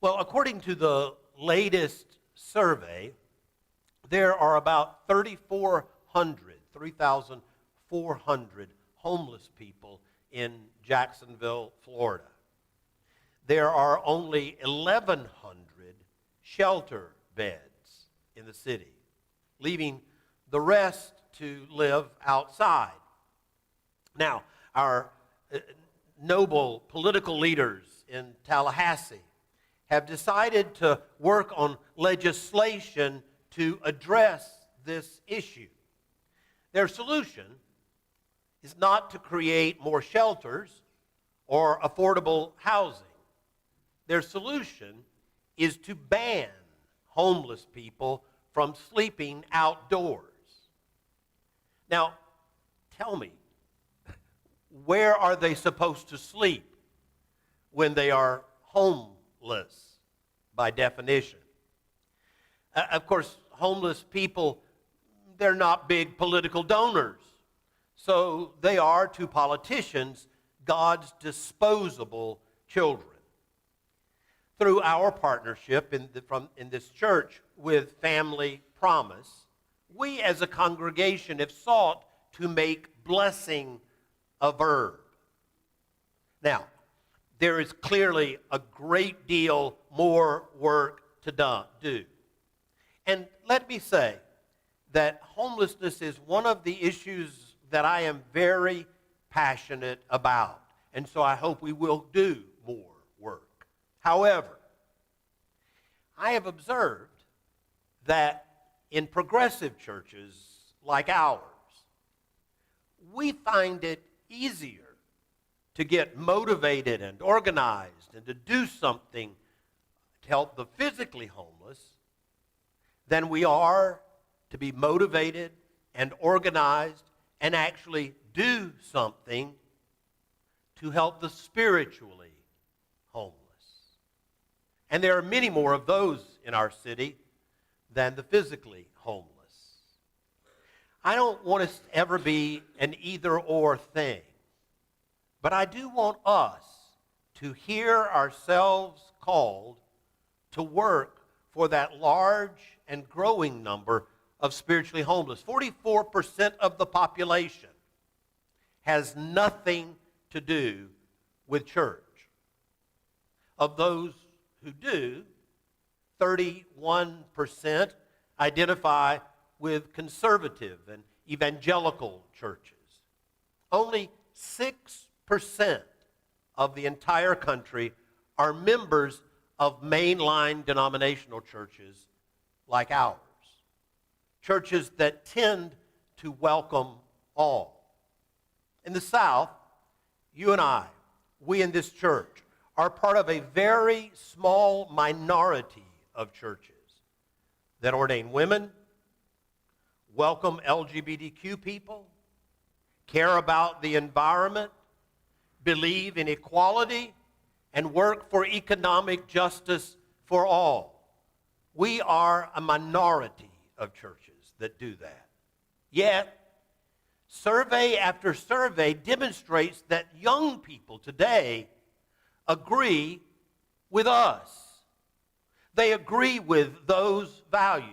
Well, according to the latest survey, there are about 3,400 homeless people in Jacksonville, Florida. There are only 1,100 shelter beds in the city, leaving the rest to live outside. Now, our noble political leaders in Tallahassee have decided to work on legislation to address this issue. Their solution is not to create more shelters or affordable housing. Their solution is to ban homeless people from sleeping outdoors. Now, tell me, where are they supposed to sleep when they are homeless by definition? Of course, homeless people, they're not big political donors. So they are, to politicians, God's disposable children. Through our partnership in this church with Family Promise, we as a congregation have sought to make blessing a verb. Now, there is clearly a great deal more work to do. And let me say that homelessness is one of the issues that I am very passionate about. And so I hope we will do more work. However, I have observed that in progressive churches like ours, we find it easier to get motivated and organized and to do something to help the physically homeless than we are to be motivated and organized and actually do something to help the spiritually homeless. And there are many more of those in our city than the physically homeless. I don't want us to ever be an either-or thing, but I do want us to hear ourselves called to work for that large and growing number of spiritually homeless. 44% of the population has nothing to do with church. Of those who do, 31% identify with conservative and evangelical churches. Only 6% of the entire country are members of mainline denominational churches like ours. Churches that tend to welcome all. In the South, you and I, we in this church, are part of a very small minority of churches that ordain women, welcome LGBTQ people, care about the environment, believe in equality, and work for economic justice for all. We are a minority of churches that do that. Yet, survey after survey demonstrates that young people today agree with us. They agree with those values.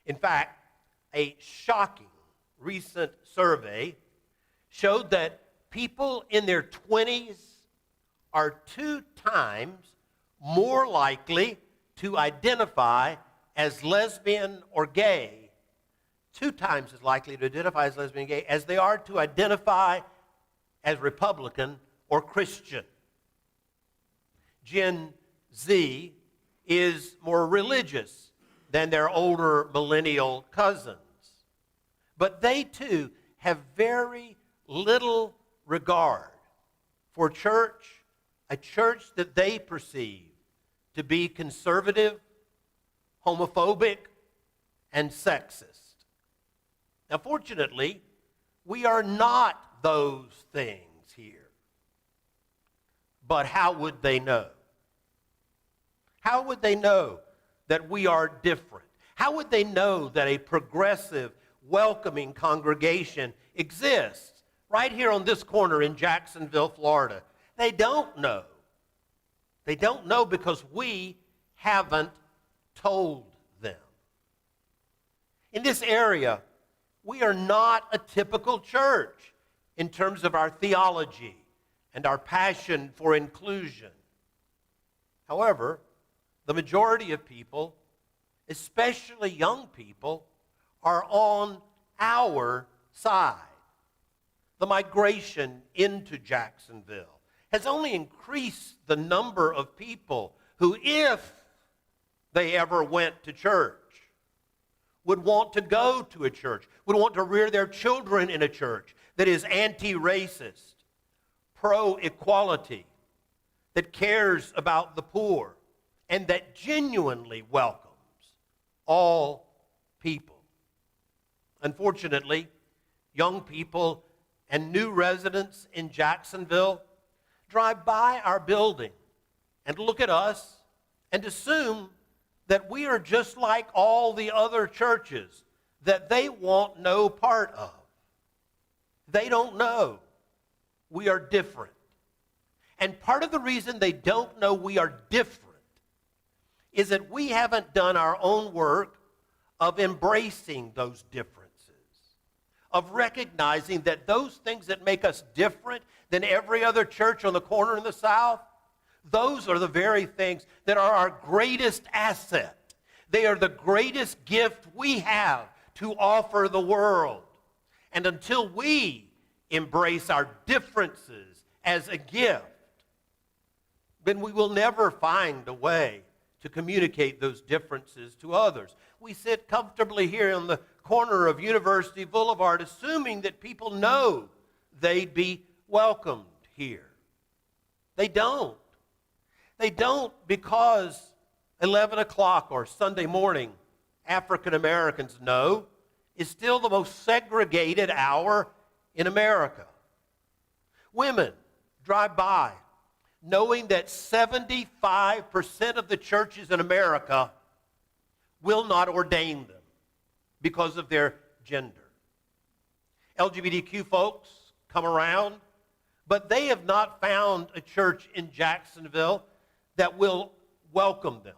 In fact, a shocking recent survey showed that people in their 20s are 2 times more likely to identify as lesbian or gay, 2 times as likely to identify as lesbian and gay as they are to identify as Republican or Christian. Gen Z is more religious than their older millennial cousins. But they too have very little regard for church, a church that they perceive to be conservative, homophobic, and sexist. Now, fortunately, we are not those things here. But how would they know? How would they know that we are different? How would they know that a progressive, welcoming congregation exists right here on this corner in Jacksonville, Florida? They don't know. They don't know because we haven't told them. In this area, we are not a typical church in terms of our theology and our passion for inclusion. However, the majority of people, especially young people, are on our side. The migration into Jacksonville has only increased the number of people who, if they ever went to church, would want to go to a church, would want to rear their children in a church that is anti-racist, pro-equality, that cares about the poor, and that genuinely welcomes all people. Unfortunately, young people and new residents in Jacksonville drive by our building and look at us and assume that we are just like all the other churches that they want no part of. They don't know we are different. And part of the reason they don't know we are different is that we haven't done our own work of embracing those differences, of recognizing that those things that make us different than every other church on the corner in the South, those are the very things that are our greatest asset. They are the greatest gift we have to offer the world. And until we embrace our differences as a gift, then we will never find a way to communicate those differences to others. We sit comfortably here on the corner of University Boulevard assuming that people know they'd be welcomed here. They don't. They don't, because 11 o'clock or Sunday morning, African Americans know, is still the most segregated hour in America. Women drive by knowing that 75% of the churches in America will not ordain them because of their gender. LGBTQ folks come around, but they have not found a church in Jacksonville that will welcome them.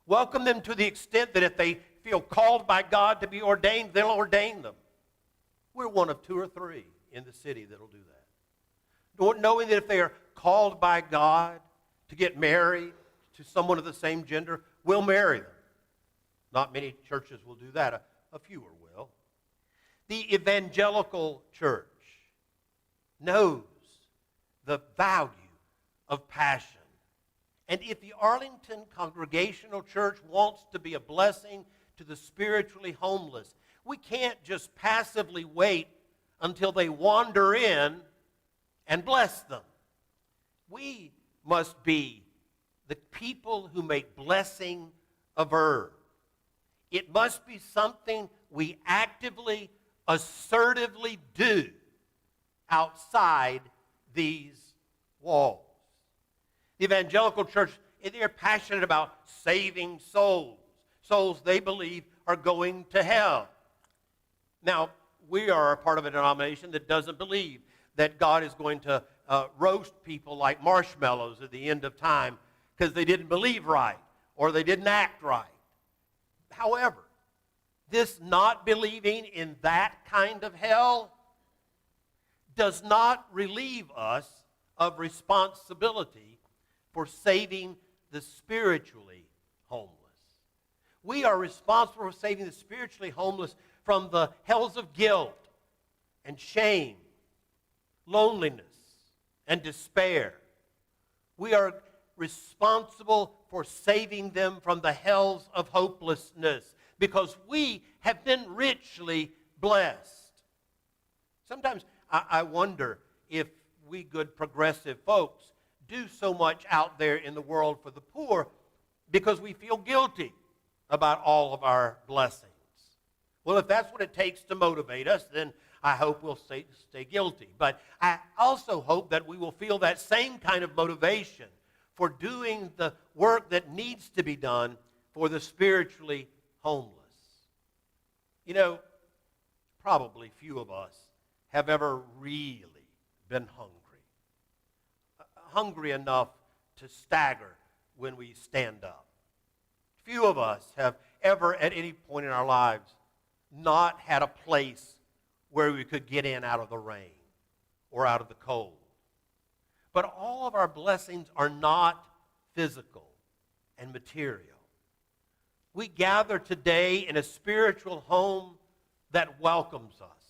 Welcome them to the extent that if they feel called by God to be ordained, they'll ordain them. We're one of 2 or 3 in the city that'll do that. Knowing that if they are called by God to get married to someone of the same gender, we'll marry them. Not many churches will do that. A fewer will. The evangelical church knows the value of passion. And if the Arlington Congregational Church wants to be a blessing to the spiritually homeless, we can't just passively wait until they wander in and bless them. We must be the people who make blessing a verb. It must be something we actively, assertively do outside these walls. The evangelical church, they're passionate about saving souls. Souls they believe are going to hell. Now, we are a part of a denomination that doesn't believe that God is going to roast people like marshmallows at the end of time because they didn't believe right or they didn't act right. However, this not believing in that kind of hell does not relieve us of responsibility for saving the spiritually homeless. We are responsible for saving the spiritually homeless from the hells of guilt and shame, loneliness, and despair. We are responsible for saving them from the hells of hopelessness because we have been richly blessed. Sometimes I wonder if we good progressive folks do so much out there in the world for the poor because we feel guilty about all of our blessings. Well, if that's what it takes to motivate us, then I hope we'll stay guilty. But I also hope that we will feel that same kind of motivation for doing the work that needs to be done for the spiritually homeless. You know, probably few of us have ever really been hungry. Hungry enough to stagger when we stand up. Few of us have ever at any point in our lives not had a place where we could get in out of the rain or out of the cold. But all of our blessings are not physical and material. We gather today in a spiritual home that welcomes us,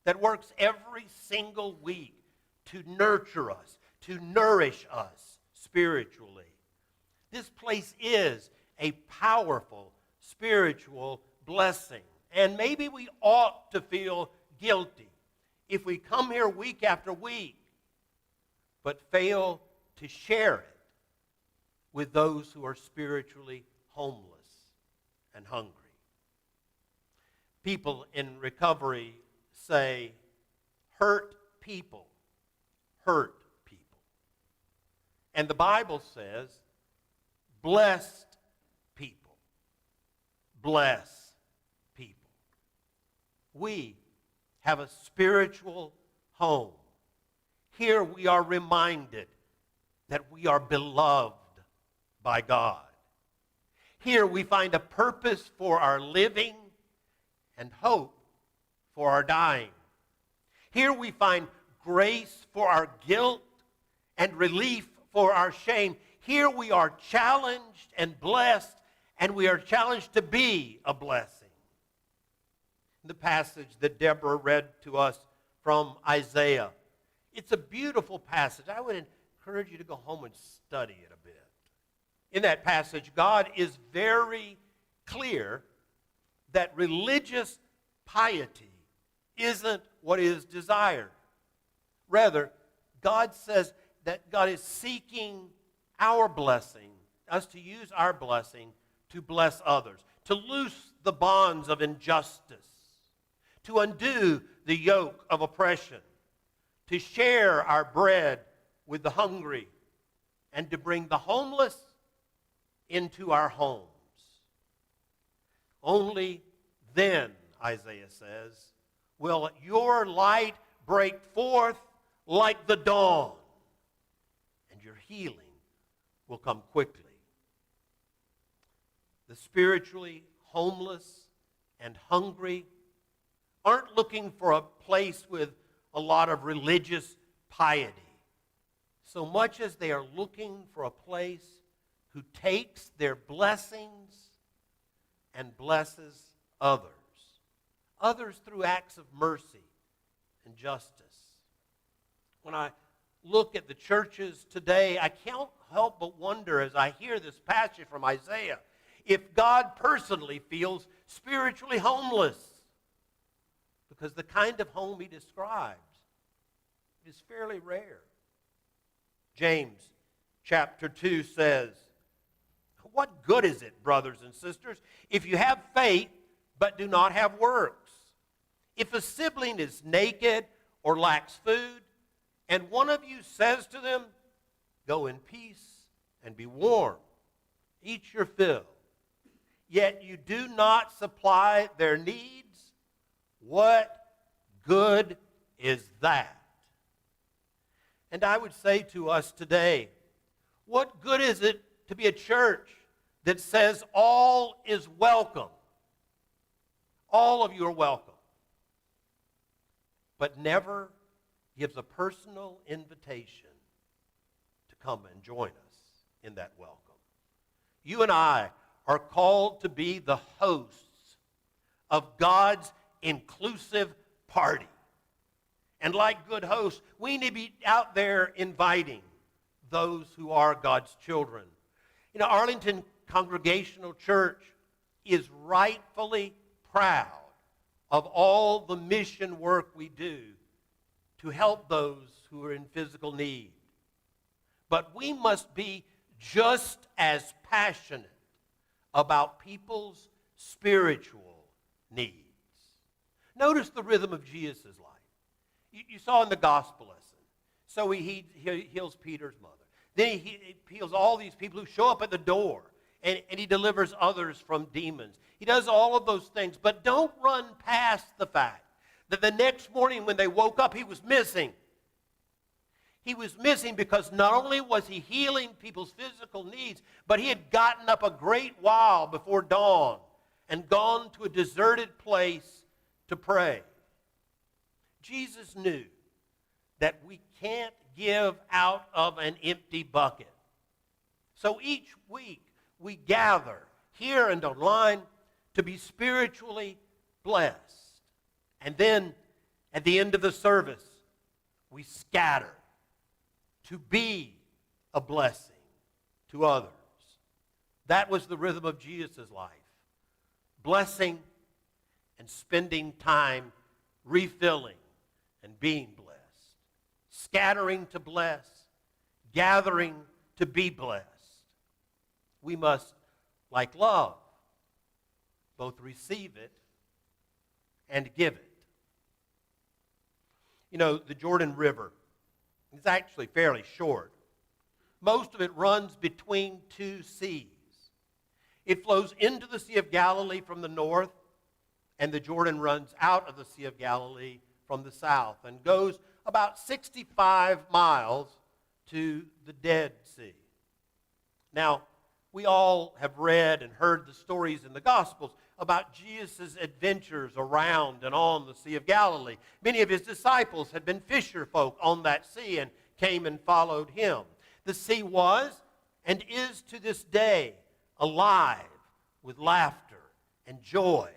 that works every single week to nurture us, to nourish us spiritually. This place is a powerful spiritual blessing. And maybe we ought to feel guilty if we come here week after week but fail to share it with those who are spiritually homeless and hungry. People in recovery say, hurt people hurt people. And the Bible says, blessed people bless people. We have a spiritual home. Here we are reminded that we are beloved by God. Here we find a purpose for our living and hope for our dying. Here we find grace for our guilt and relief for our shame. Here we are challenged and blessed, and we are challenged to be a blessing. The passage that Deborah read to us from Isaiah, it's a beautiful passage. I would encourage you to go home and study it a bit. In that passage, God is very clear that religious piety isn't what is desired. Rather, God says that God is seeking our blessing, us to use our blessing to bless others, to loose the bonds of injustice, to undo the yoke of oppression, to share our bread with the hungry, and to bring the homeless into our homes. Only then, Isaiah says, will your light break forth like the dawn, and your healing will come quickly. The spiritually homeless and hungry aren't looking for a place with a lot of religious piety, so much as they are looking for a place who takes their blessings and blesses others. Others through acts of mercy and justice. When I look at the churches today, I can't help but wonder as I hear this passage from Isaiah if God personally feels spiritually homeless. Because the kind of home he describes is fairly rare. James chapter 2 says, what good is it, brothers and sisters, if you have faith but do not have works? If a sibling is naked or lacks food, and one of you says to them, go in peace and be warm, eat your fill, yet you do not supply their needs, what good is that? And I would say to us today, what good is it to be a church that says all is welcome? All of you are welcome. But never gives a personal invitation to come and join us in that welcome. You and I are called to be the hosts of God's inclusive party. And like good hosts, we need to be out there inviting those who are God's children. You know, Arlington Congregational Church is rightfully proud of all the mission work we do to help those who are in physical need. But we must be just as passionate about people's spiritual needs. Notice the rhythm of Jesus' life. You saw in the gospel lesson. So he heals Peter's mother. Then he heals all these people who show up at the door. And he delivers others from demons. He does all of those things. But don't run past the fact that the next morning when they woke up, he was missing. He was missing because not only was he healing people's physical needs, but he had gotten up a great while before dawn and gone to a deserted place to pray. Jesus knew that we can't give out of an empty bucket. So each week we gather here and online to be spiritually blessed. And then at the end of the service, we scatter to be a blessing to others. That was the rhythm of Jesus' life. Blessing and spending time refilling and being blessed. Scattering to bless, gathering to be blessed. We must, like love, both receive it and give it. You know, the Jordan River is actually fairly short. Most of it runs between two seas. It flows into the Sea of Galilee from the north, and the Jordan runs out of the Sea of Galilee from the south and goes about 65 miles to the Dead Sea. Now, we all have read and heard the stories in the Gospels about Jesus' adventures around and on the Sea of Galilee. Many of his disciples had been fisher folk on that sea and came and followed him. The sea was and is to this day alive with laughter and joy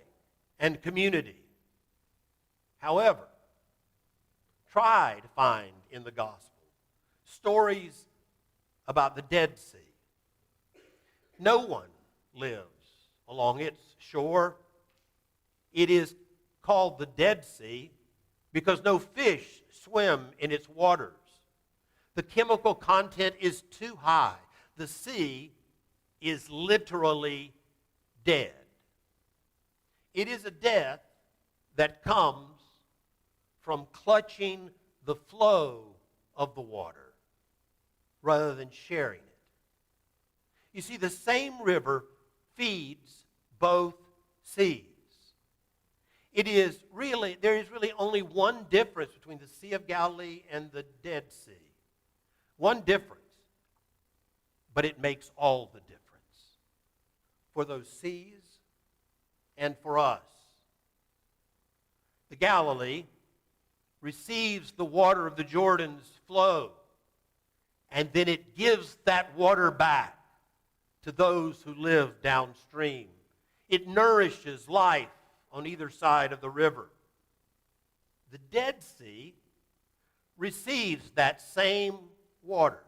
and community. However, try to find in the gospel stories about the Dead Sea. No one lives along its shore. It is called the Dead Sea because no fish swim in its waters. The chemical content is too high. The sea is literally dead. It is a death that comes from clutching the flow of the water rather than sharing it. You see, the same river feeds both seas. There is really only one difference between the Sea of Galilee and the Dead Sea. One difference, but it makes all the difference for those seas and for us. The Galilee receives the water of the Jordan's flow, and then it gives that water back to those who live downstream. It nourishes life on either side of the river. The Dead Sea receives that same water,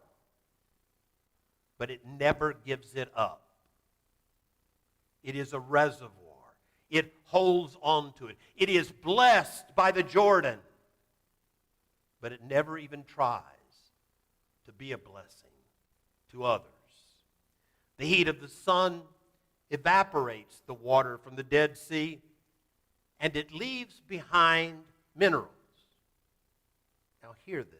but it never gives it up. It is a reservoir. It holds on to it. It is blessed by the Jordan, but it never even tries to be a blessing to others. The heat of the sun evaporates the water from the Dead Sea, and it leaves behind minerals. Now hear this.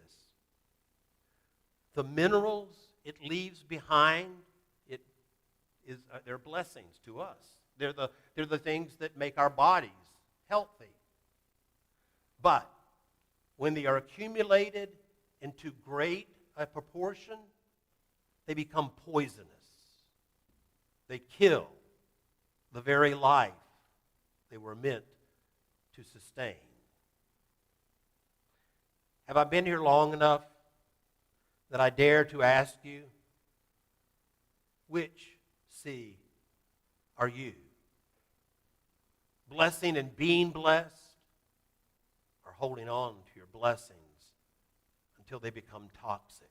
The minerals it leaves behind, they're blessings to us. They're the things that make our bodies healthy. But when they are accumulated into great a proportion, they become poisonous. They kill the very life they were meant to sustain. Have I been here long enough that I dare to ask you, which sea are you? Blessing and being blessed, or holding on to your blessings until they become toxic?